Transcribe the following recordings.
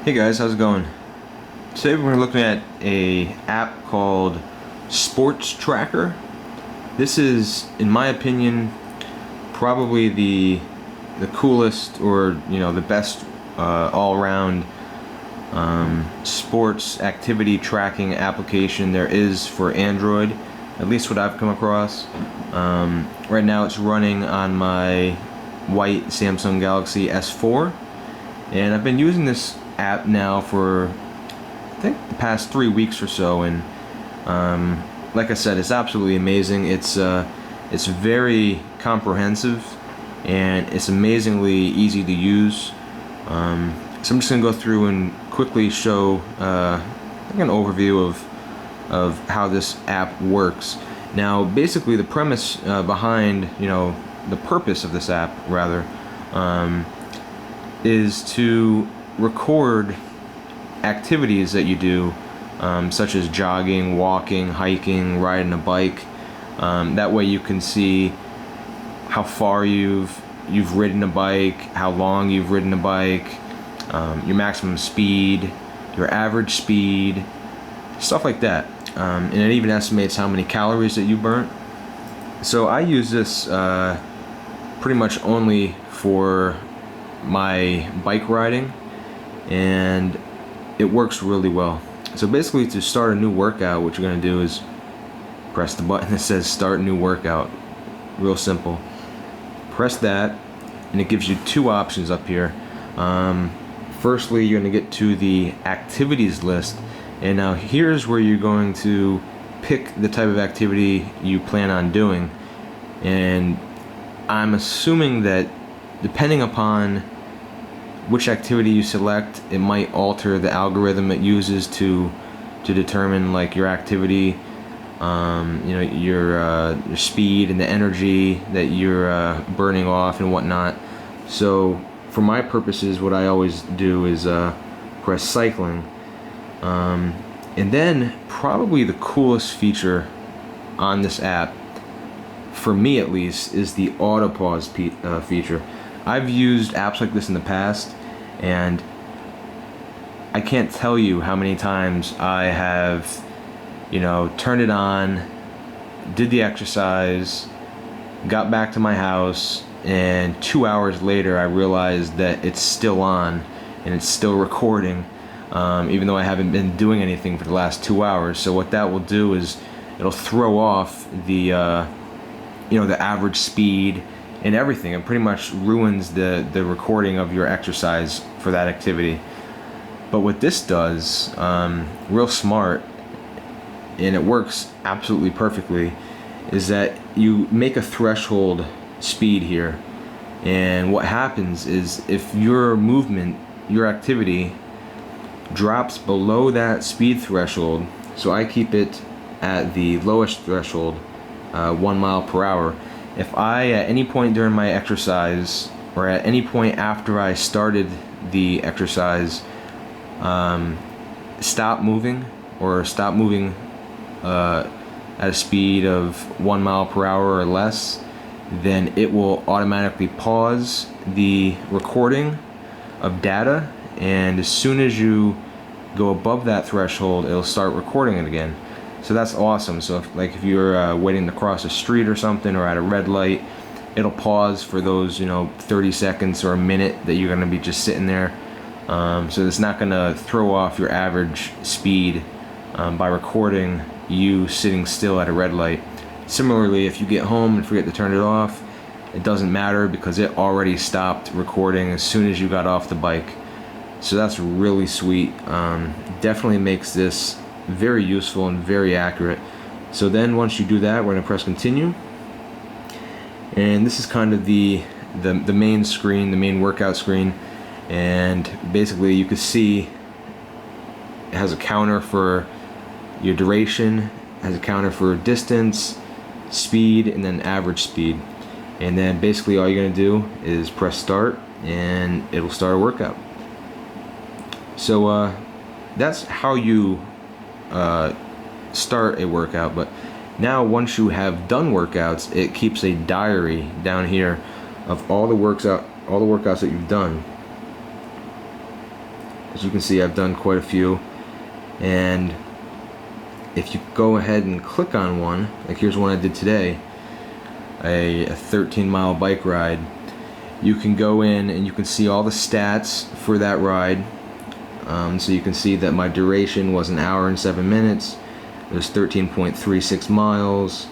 Hey guys, how's it going? Today we're looking at a app called Sports Tracker. This is, in my opinion, probably the coolest, or the best all-around sports activity tracking application there is for Android, at least what I've come across. Right now it's running on my white Samsung Galaxy S4, and I've been using this app now for I think the past 3 weeks or so, and like I said, it's absolutely amazing. It's very comprehensive and it's amazingly easy to use. So I'm just gonna go through and quickly show like an overview of how this app works. Now, basically, the premise behind, the purpose of this app, rather, is to record activities that you do, such as jogging, walking, hiking, riding a bike. That way you can see how far you've ridden a bike, how long you've ridden a bike, your maximum speed, your average speed, stuff like that. And it even estimates how many calories that you burnt. So I use this pretty much only for my bike riding, and it works really well. So basically, to start a new workout, what you're going to do is press the button that says start new workout. Real simple. Press that and it gives you two options up here. Firstly, you're going to get to the activities list, and now here's where you're going to pick the type of activity you plan on doing. And I'm assuming that depending upon which activity you select, it might alter the algorithm it uses to determine like your activity, your speed and the energy that you're burning off and whatnot. So for my purposes, what I always do is press cycling, and then probably the coolest feature on this app, for me at least, is the auto pause feature. I've used apps like this in the past, and I can't tell you how many times I have, turned it on, did the exercise, got back to my house, and 2 hours later I realized that it's still on and it's still recording, even though I haven't been doing anything for the last 2 hours. So what that will do is it'll throw off the the average speed and everything. It pretty much ruins the recording of your exercise for that activity. But what this does, real smart, and it works absolutely perfectly, is that you make a threshold speed here, and what happens is if your movement, your activity, drops below that speed threshold, so I keep it at the lowest threshold, 1 mile per hour. If I, at any point during my exercise, or at any point after I started the exercise, stop moving at a speed of 1 mile per hour or less, then it will automatically pause the recording of data, and as soon as you go above that threshold, it'll start recording it again. So that's awesome. So if you're waiting to cross a street or something, or at a red light, it'll pause for those 30 seconds or a minute that you're going to be just sitting there. So it's not going to throw off your average speed by recording you sitting still at a red light. Similarly, if you get home and forget to turn it off, it doesn't matter because it already stopped recording as soon as you got off the bike. So that's really sweet. Definitely makes this very useful and very accurate. So then once you do that, we're going to press continue, and this is kind of the main screen, the main workout screen. And basically you can see it has a counter for your duration, has a counter for distance, speed, and then average speed. And then basically all you're going to do is press start, and it'll start a workout. So that's how you start a workout. But now, once you have done workouts, it keeps a diary down here of all the workouts that you've done. As you can see, I've done quite a few, and if you go ahead and click on one, like here's one I did today, a 13-mile bike ride, you can go in and you can see all the stats for that ride. So you can see that my duration was 1 hour and 7 minutes. It was 13.36 miles.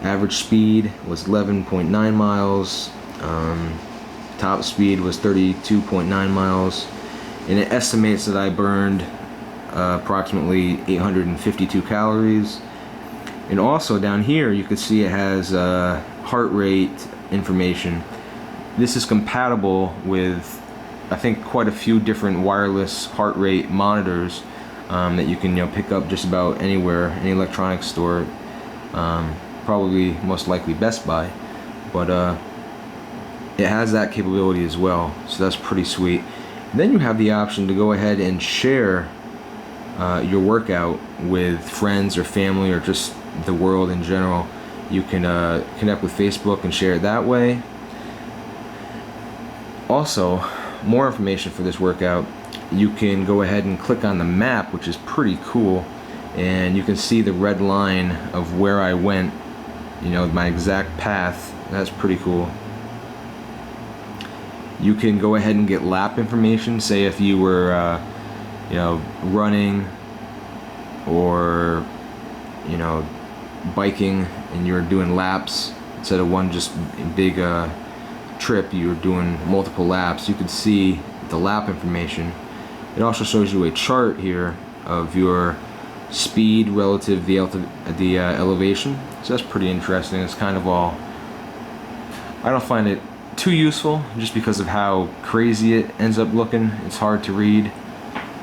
Average speed was 11.9 miles. Top speed was 32.9 miles. And it estimates that I burned approximately 852 calories. And also down here you can see it has heart rate information. This is compatible with, I think, quite a few different wireless heart rate monitors that you can pick up just about anywhere, any electronics store, probably most likely Best Buy, but it has that capability as well, so that's pretty sweet. Then you have the option to go ahead and share your workout with friends or family or just the world in general. You can connect with Facebook and share it that way. Also, more information for this workout, you can go ahead and click on the map, which is pretty cool, and you can see the red line of where I went, my exact path. That's pretty cool. You can go ahead and get lap information. Say if you were running or biking and you're doing laps instead of one just big trip, you're doing multiple laps, you can see the lap information. It also shows you a chart here of your speed relative to the elevation, so that's pretty interesting. It's kind of all, I don't find it too useful just because of how crazy it ends up looking. It's hard to read.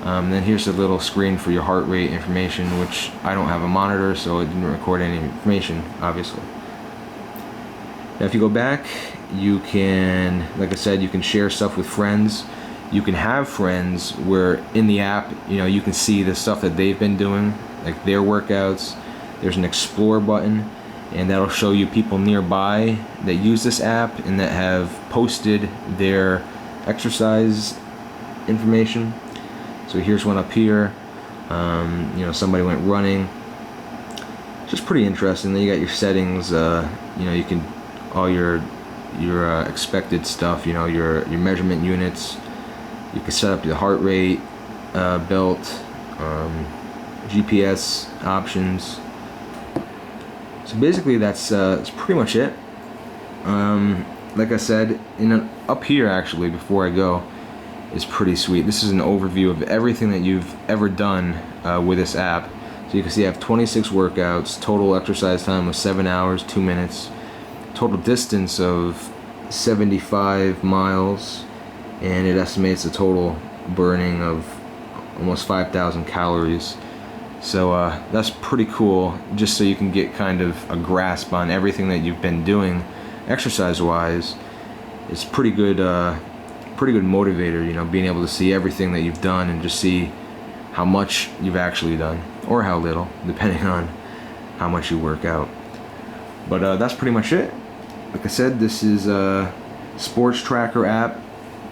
Then here's a little screen for your heart rate information, which I don't have a monitor, so it didn't record any information, obviously. Now if you go back, you can, like I said, you can share stuff with friends. You can have friends where in the app, you can see the stuff that they've been doing, like their workouts. There's an explore button, and that'll show you people nearby that use this app and that have posted their exercise information. So here's one up here. Somebody went running. Just pretty interesting. Then you got your settings. You can all your expected stuff. Your measurement units. You can set up your heart rate, belt, GPS options. So basically, that's pretty much it. Like I said, up here actually, before I go, is pretty sweet. This is an overview of everything that you've ever done with this app. So you can see I have 26 workouts. Total exercise time was 7 hours, 2 minutes. Total distance of 75 miles. And it estimates a total burning of almost 5,000 calories. So that's pretty cool, just so you can get kind of a grasp on everything that you've been doing exercise-wise. It's pretty good motivator, being able to see everything that you've done and just see how much you've actually done, or how little, depending on how much you work out. But that's pretty much it. Like I said, this is a sports tracker app.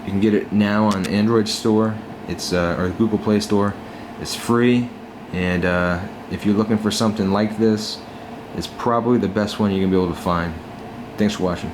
You can get it now on Android store. It's or Google Play Store. It's free, and if you're looking for something like this, it's probably the best one you're gonna be able to find. Thanks for watching.